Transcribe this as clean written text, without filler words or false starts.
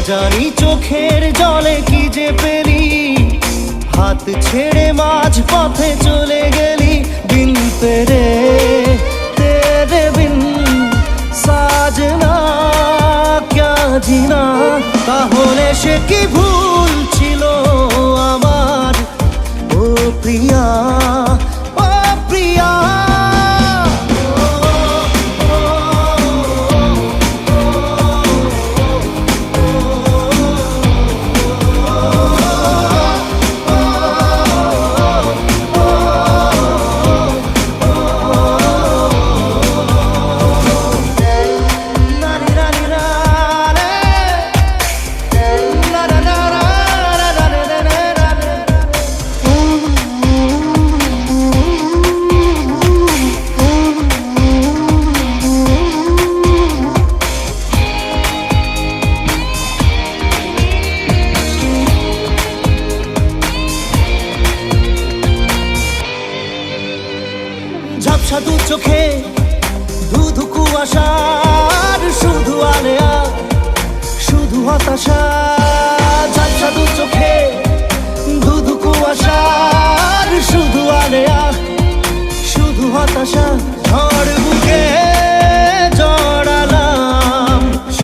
জানি চোখের জলে কি যে পেলি, হাত ছেড়ে মাঝ পথে চলে গেলি। বিন তেরে তেরে বিন সাজনা ক্যা জিনা। তাহলে সে কি ভুল ছিল আমার, ও প্রিয়া ও প্রিয়া। ঝাপসা দু চোখে ধু ধু কুয়াশা,